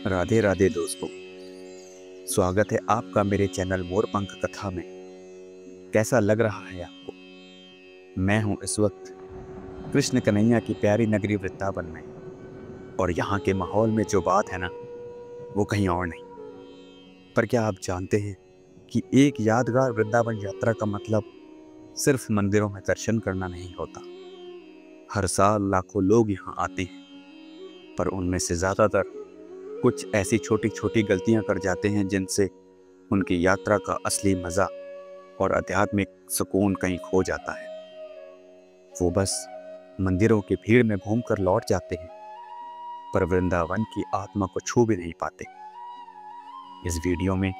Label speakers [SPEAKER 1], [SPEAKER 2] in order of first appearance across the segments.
[SPEAKER 1] राधे राधे दोस्तों। स्वागत है आपका मेरे चैनल मोरपंख कथा में। कैसा लग रहा है आपको? मैं हूं इस वक्त कृष्ण कन्हैया की प्यारी नगरी वृंदावन में, और यहाँ के माहौल में जो बात है ना, वो कहीं और नहीं। पर क्या आप जानते हैं कि एक यादगार वृंदावन यात्रा का मतलब सिर्फ मंदिरों में दर्शन करना नहीं होता। हर साल लाखों लोग यहाँ आते हैं, पर उनमें से ज्यादातर कुछ ऐसी छोटी छोटी गलतियां कर जाते हैं जिनसे उनकी यात्रा का असली मजा और आध्यात्मिक सुकून कहीं खो जाता है। वो बस मंदिरों की भीड़ में घूमकर लौट जाते हैं, पर वृंदावन की आत्मा को छू भी नहीं पाते। इस वीडियो में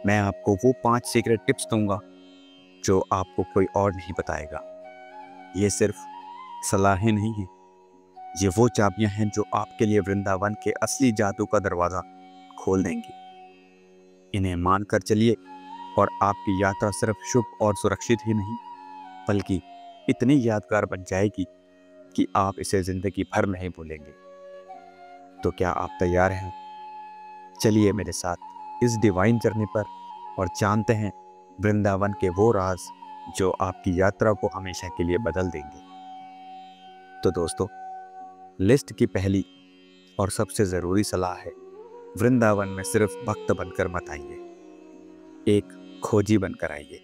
[SPEAKER 1] मैं आपको वो 5 सीक्रेट टिप्स दूंगा जो आपको कोई और नहीं बताएगा। ये सिर्फ सलाहें नहीं है, ये वो चाबियां हैं जो आपके लिए वृंदावन के असली जादू का दरवाजा खोल देंगी। इन्हें मानकर चलिए और आपकी यात्रा सिर्फ शुभ और सुरक्षित ही नहीं, बल्कि इतनी यादगार बन जाएगी कि आप इसे जिंदगी भर नहीं भूलेंगे। तो क्या आप तैयार हैं? चलिए मेरे साथ इस डिवाइन जर्नी पर और जानते हैं वृंदावन के वो राज जो आपकी यात्रा को हमेशा के लिए बदल देंगे। तो दोस्तों, लिस्ट की पहली और सबसे ज़रूरी सलाह है, वृंदावन में सिर्फ भक्त बनकर मत आइए, एक खोजी बनकर आइए।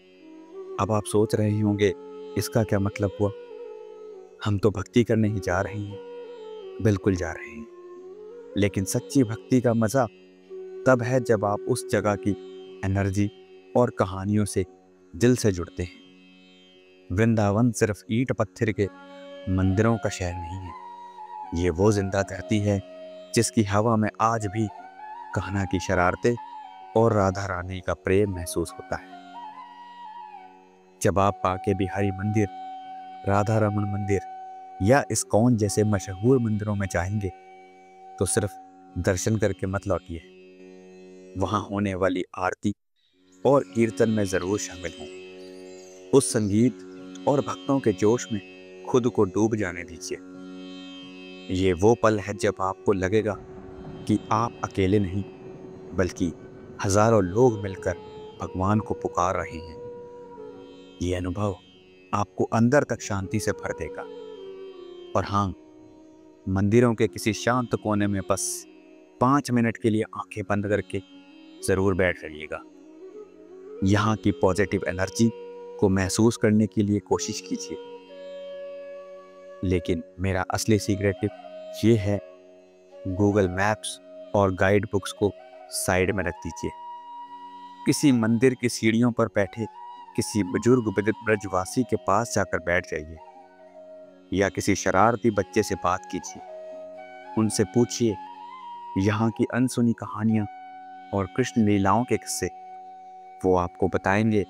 [SPEAKER 1] अब आप सोच रहे होंगे, इसका क्या मतलब हुआ? हम तो भक्ति करने ही जा रहे हैं। बिल्कुल जा रहे हैं, लेकिन सच्ची भक्ति का मज़ा तब है जब आप उस जगह की एनर्जी और कहानियों से दिल से जुड़ते हैं। वृंदावन सिर्फ ईंट पत्थर के मंदिरों का शहर नहीं है, ये वो जिंदा धरती है जिसकी हवा में आज भी कान्हा की शरारतें और राधा रानी का प्रेम महसूस होता है। जब आप बांके बिहारी मंदिर, राधा रमन मंदिर या इस्कॉन जैसे मशहूर मंदिरों में जाएंगे, तो सिर्फ दर्शन करके मत लौटिए। वहां होने वाली आरती और कीर्तन में जरूर शामिल हों। उस संगीत और भक्तों के जोश में खुद को डूब जाने दीजिए। ये वो पल है जब आपको लगेगा कि आप अकेले नहीं, बल्कि हजारों लोग मिलकर भगवान को पुकार रहे हैं। ये अनुभव आपको अंदर तक शांति से भर देगा। और हाँ, मंदिरों के किसी शांत कोने में बस 5 मिनट के लिए आंखें बंद करके जरूर बैठ रहिएगा। यहाँ की पॉजिटिव एनर्जी को महसूस करने के लिए कोशिश कीजिए। लेकिन मेरा असली सीक्रेट टिप ये है, गूगल मैप्स और गाइड बुक्स को साइड में रख दीजिए। किसी मंदिर की सीढ़ियों पर बैठे किसी बुजुर्ग ब्रजवासी के पास जाकर बैठ जाइए, या किसी शरारती बच्चे से बात कीजिए। उनसे पूछिए यहाँ की अनसुनी कहानियाँ और कृष्ण लीलाओं के किस्से। वो आपको बताएंगे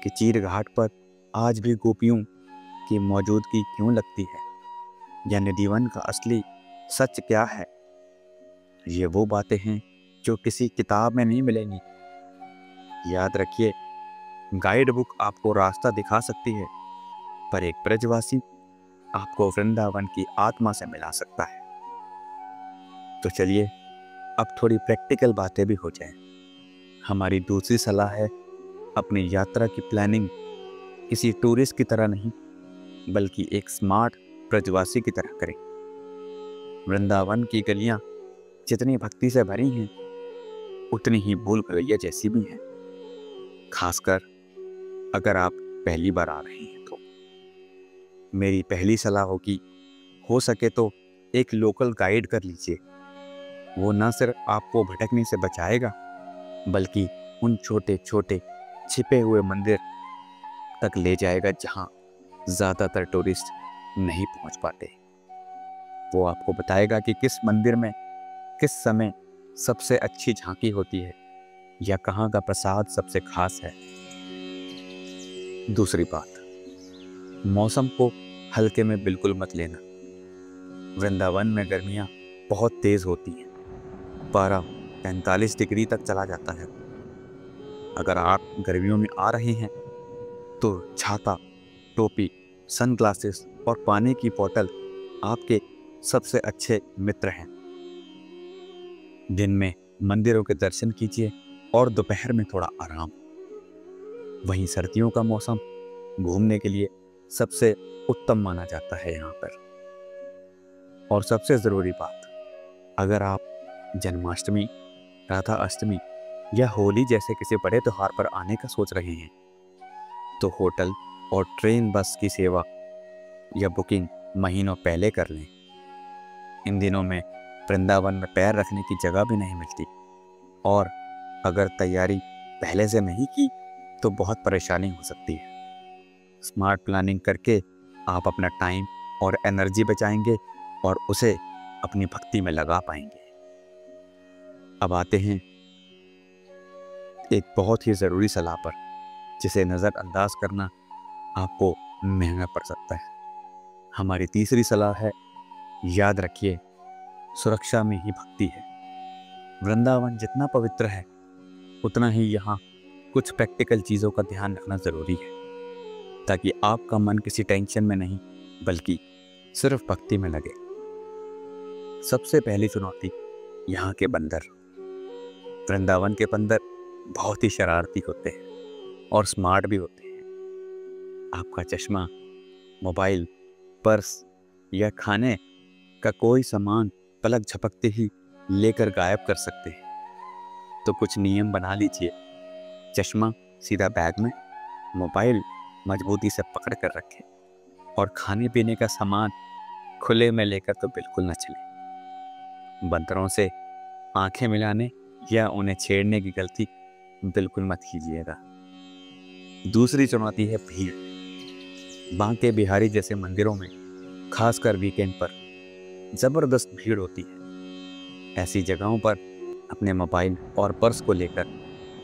[SPEAKER 1] कि चीर घाट पर आज भी गोपियों की मौजूदगी क्यों लगती है, या निधिवन का असली सच क्या है। ये वो बातें हैं जो किसी किताब में नहीं मिलेंगी। याद रखिए, गाइड बुक आपको रास्ता दिखा सकती है, पर एक ब्रजवासी आपको वृंदावन की आत्मा से मिला सकता है। तो चलिए अब थोड़ी प्रैक्टिकल बातें भी हो जाएं। हमारी दूसरी सलाह है, अपनी यात्रा की प्लानिंग किसी टूरिस्ट की तरह नहीं, बल्कि एक स्मार्ट ब्रजवासी की तरह करें। वृंदावन की गलियां जितनी भक्ति से भरी हैं, उतनी ही भूल भुलैया जैसी भी हैं। खासकर अगर आप पहली बार आ रहे हैं तो मेरी पहली सलाह होगी, हो सके तो एक लोकल गाइड कर लीजिए। वो न सिर्फ आपको भटकने से बचाएगा, बल्कि उन छोटे छोटे छिपे हुए मंदिर तक ले जाएगा जहाँ ज़्यादातर टूरिस्ट नहीं पहुँच पाते। वो आपको बताएगा कि किस मंदिर में किस समय सबसे अच्छी झांकी होती है, या कहाँ का प्रसाद सबसे खास है। दूसरी बात, मौसम को हल्के में बिल्कुल मत लेना। वृंदावन में गर्मियाँ बहुत तेज होती हैं, पारा 45 डिग्री तक चला जाता है। अगर आप गर्मियों में आ रहे हैं तो छाता, टोपी, सनग्लासेस और पानी की बोतल आपके सबसे अच्छे मित्र हैं। दिन में मंदिरों के दर्शन कीजिए और दोपहर में थोड़ा आराम। वहीं सर्दियों का मौसम घूमने के लिए सबसे उत्तम माना जाता है यहाँ पर। और सबसे ज़रूरी बात, अगर आप जन्माष्टमी, राधा अष्टमी या होली जैसे किसी बड़े त्योहार पर आने का सोच रहे हैं तो होटल और ट्रेन बस की सेवा या बुकिंग महीनों पहले कर लें। इन दिनों में वृंदावन में पैर रखने की जगह भी नहीं मिलती, और अगर तैयारी पहले से नहीं की तो बहुत परेशानी हो सकती है। स्मार्ट प्लानिंग करके आप अपना टाइम और एनर्जी बचाएंगे और उसे अपनी भक्ति में लगा पाएंगे। अब आते हैं एक बहुत ही ज़रूरी सलाह पर, जिसे नज़रअंदाज करना आपको महंगा पड़ सकता है। हमारी तीसरी सलाह है, याद रखिए, सुरक्षा में ही भक्ति है। वृंदावन जितना पवित्र है उतना ही यहाँ कुछ प्रैक्टिकल चीज़ों का ध्यान रखना ज़रूरी है, ताकि आपका मन किसी टेंशन में नहीं बल्कि सिर्फ भक्ति में लगे। सबसे पहली चुनौती, यहाँ के बंदर। वृंदावन के बंदर बहुत ही शरारती होते हैं और स्मार्ट भी होते हैं। आपका चश्मा, मोबाइल, पर्स या खाने का कोई सामान पलक झपकते ही लेकर गायब कर सकते हैं। तो कुछ नियम बना लीजिए। चश्मा सीधा बैग में, मोबाइल मजबूती से पकड़ कर रखें, और खाने पीने का सामान खुले में लेकर तो बिल्कुल न चलें। बंदरों से आंखें मिलाने या उन्हें छेड़ने की गलती बिल्कुल मत कीजिएगा। दूसरी चुनौती है भीड़। बांके बिहारी जैसे मंदिरों में खासकर वीकेंड पर ज़बरदस्त भीड़ होती है। ऐसी जगहों पर अपने मोबाइल और पर्स को लेकर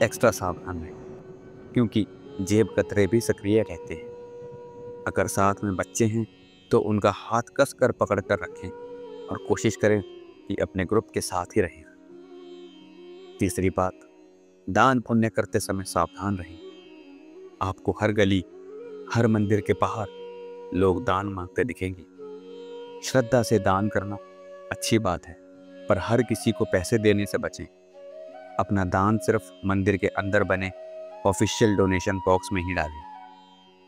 [SPEAKER 1] एक्स्ट्रा सावधान रहें, क्योंकि जेब कतरे भी सक्रिय रहते हैं। अगर साथ में बच्चे हैं तो उनका हाथ कस कर पकड़ कर रखें और कोशिश करें कि अपने ग्रुप के साथ ही रहें। तीसरी बात, दान पुण्य करते समय सावधान रहें। आपको हर गली, हर मंदिर के बाहर लोग दान मांगते दिखेंगे। श्रद्धा से दान करना अच्छी बात है, पर हर किसी को पैसे देने से बचें। अपना दान सिर्फ मंदिर के अंदर बने ऑफिशियल डोनेशन बॉक्स में ही डालें,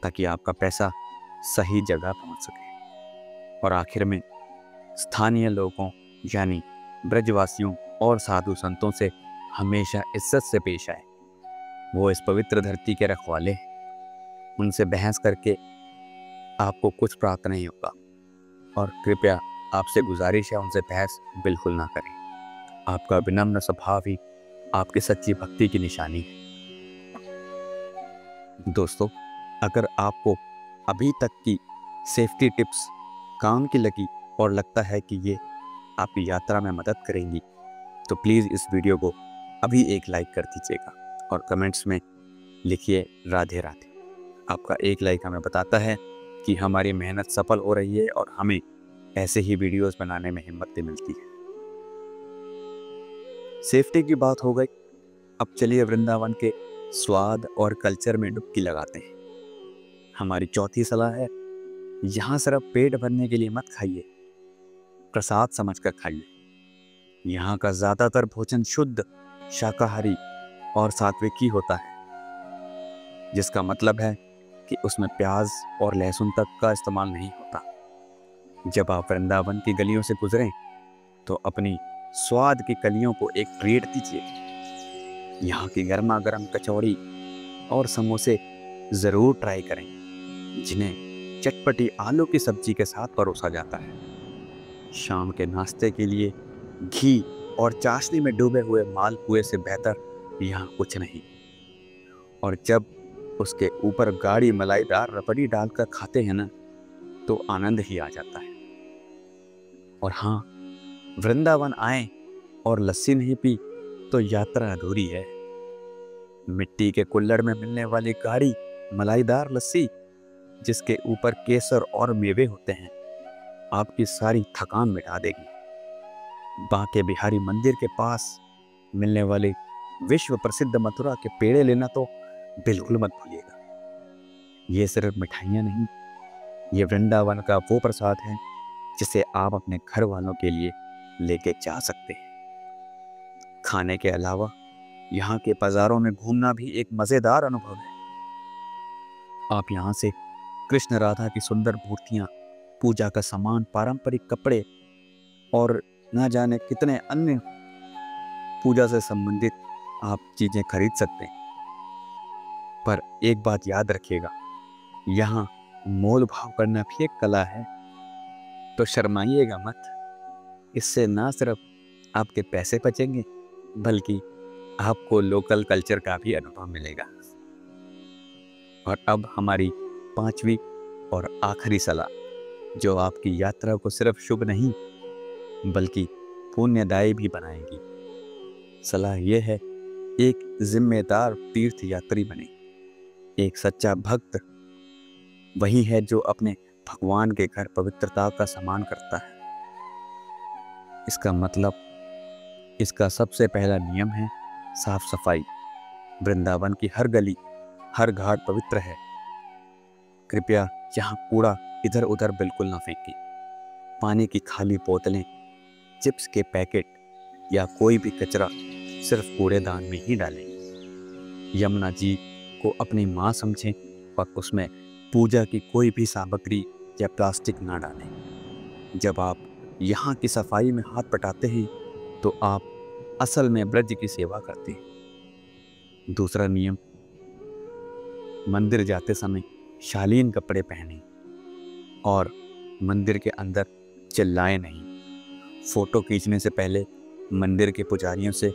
[SPEAKER 1] ताकि आपका पैसा सही जगह पहुंच सके। और आखिर में, स्थानीय लोगों यानी ब्रजवासियों और साधु संतों से हमेशा इज्जत से पेश आए। वो इस पवित्र धरती के रखवाले हैं। उनसे बहस करके आपको कुछ प्राप्त नहीं होगा, और कृपया आपसे गुजारिश है, उनसे बहस बिल्कुल ना करें। आपका विनम्र स्वभाव ही आपकी सच्ची भक्ति की निशानी है। दोस्तों, अगर आपको अभी तक की सेफ्टी टिप्स काम की लगी और लगता है कि ये आपकी यात्रा में मदद करेंगी, तो प्लीज़ इस वीडियो को अभी एक लाइक कर दीजिएगा और कमेंट्स में लिखिए राधे राधे। आपका एक लाइक हमें बताता है कि हमारी मेहनत सफल हो रही है और हमें ऐसे ही वीडियोस बनाने में हिम्मत मिलती है। सेफ्टी की बात हो गई, अब चलिए वृंदावन के स्वाद और कल्चर में डुबकी लगाते हैं। हमारी चौथी सलाह है, यहाँ सिर्फ पेट भरने के लिए मत खाइए, प्रसाद समझकर खाइए। यहाँ का ज़्यादातर भोजन शुद्ध शाकाहारी और सात्विकी होता है, जिसका मतलब है कि उसमें प्याज और लहसुन तक का इस्तेमाल नहीं होता। जब आप वृंदावन की गलियों से गुजरें तो अपनी स्वाद की कलियों को एक ट्रीट दीजिए। यहाँ की गर्मा गर्म कचौड़ी और समोसे ज़रूर ट्राई करें, जिन्हें चटपटी आलू की सब्जी के साथ परोसा जाता है। शाम के नाश्ते के लिए घी और चाशनी में डूबे हुए मालपुए से बेहतर यहाँ कुछ नहीं। और जब उसके ऊपर गाढ़ी मलाईदार रबड़ी डालकर खाते हैं ना, तो आनंद ही आ जाता है। और हाँ, वृंदावन आए और लस्सी नहीं पी तो यात्रा अधूरी है। मिट्टी के कुल्हड़ में मिलने वाली गाढ़ी मलाईदार लस्सी, जिसके ऊपर केसर और मेवे होते हैं, आपकी सारी थकान मिटा देगी। बांके बिहारी मंदिर के पास मिलने वाले विश्व प्रसिद्ध मथुरा के पेड़े लेना तो बिल्कुल मत भूलिएगा। ये सिर्फ मिठाइयाँ नहीं, ये वृंदावन का वो प्रसाद है जिसे आप अपने घर वालों के लिए लेके जा सकते हैं। खाने के अलावा यहाँ के बाजारों में घूमना भी एक मजेदार अनुभव है। आप यहाँ से कृष्ण राधा की सुंदर मूर्तियाँ, पूजा का सामान, पारंपरिक कपड़े और ना जाने कितने अन्य पूजा से संबंधित आप चीजें खरीद सकते हैं। पर एक बात याद रखिएगा, यहाँ मोल भाव करना भी एक कला है, तो शर्माइएगा मत। इससे ना सिर्फ आपके पैसे बचेंगे बल्कि आपको लोकल कल्चर का भी अनुभव मिलेगा। और अब हमारी 5वीं और आखिरी सलाह, जो आपकी यात्रा को सिर्फ शुभ नहीं बल्कि पुण्यदायी भी बनाएगी। सलाह यह है, एक जिम्मेदार तीर्थ यात्री बने। एक सच्चा भक्त वही है जो अपने भगवान के घर पवित्रता का सम्मान करता है। इसका मतलब, इसका सबसे पहला नियम है साफ सफाई। वृंदावन की हर गली, हर घाट पवित्र है। कृपया यहाँ कूड़ा इधर उधर बिल्कुल ना फेंकें। पानी की खाली बोतलें, चिप्स के पैकेट या कोई भी कचरा सिर्फ कूड़ेदान में ही डालें। यमुना जी को अपनी माँ समझें और उसमें पूजा की कोई भी सामग्री या प्लास्टिक ना डालें। जब आप यहाँ की सफाई में हाथ बटाते हैं तो आप असल में ब्रज की सेवा करते हैं। दूसरा नियम, मंदिर जाते समय शालीन कपड़े पहनें और मंदिर के अंदर चिल्लाएं नहीं। फोटो खींचने से पहले मंदिर के पुजारियों से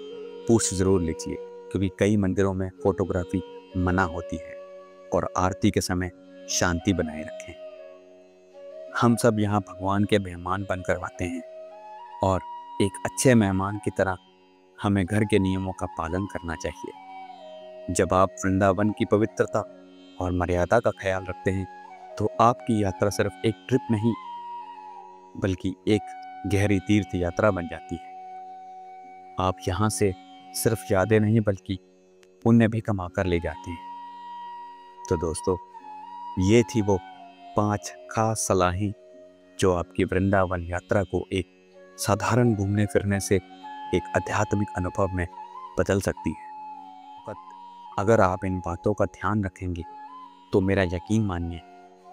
[SPEAKER 1] पूछ जरूर लीजिए, क्योंकि कई मंदिरों में फोटोग्राफी मना होती है। और आरती के समय शांति बनाए रखें। हम सब यहाँ भगवान के मेहमान बन कर आते हैं और एक अच्छे मेहमान की तरह हमें घर के नियमों का पालन करना चाहिए। जब आप वृंदावन की पवित्रता और मर्यादा का ख्याल रखते हैं तो आपकी यात्रा सिर्फ एक ट्रिप नहीं बल्कि एक गहरी तीर्थ यात्रा बन जाती है। आप यहाँ से सिर्फ यादें नहीं बल्कि पुण्य भी कमा कर ले जाते हैं। तो दोस्तों, ये थी वो 5 खास सलाहें जो आपकी वृंदावन यात्रा को एक साधारण घूमने फिरने से एक आध्यात्मिक अनुभव में बदल सकती है। अगर आप इन बातों का ध्यान रखेंगे तो मेरा यकीन मानिए,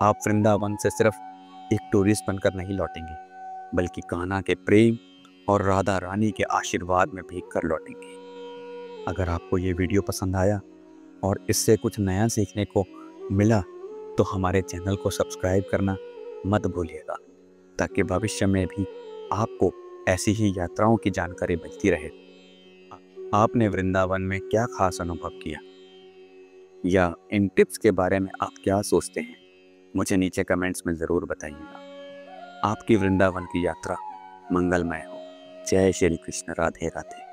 [SPEAKER 1] आप वृंदावन से सिर्फ एक टूरिस्ट बनकर नहीं लौटेंगे बल्कि कान्हा के प्रेम और राधा रानी के आशीर्वाद में भीग कर लौटेंगे। अगर आपको ये वीडियो पसंद आया और इससे कुछ नया सीखने को मिला तो हमारे चैनल को सब्सक्राइब करना मत भूलिएगा, ताकि भविष्य में भी आपको ऐसी ही यात्राओं की जानकारी मिलती रहे। आपने वृंदावन में क्या खास अनुभव किया या इन टिप्स के बारे में आप क्या सोचते हैं, मुझे नीचे कमेंट्स में ज़रूर बताइएगा। आपकी वृंदावन की यात्रा मंगलमय हो। जय श्री कृष्ण। राधे राधे।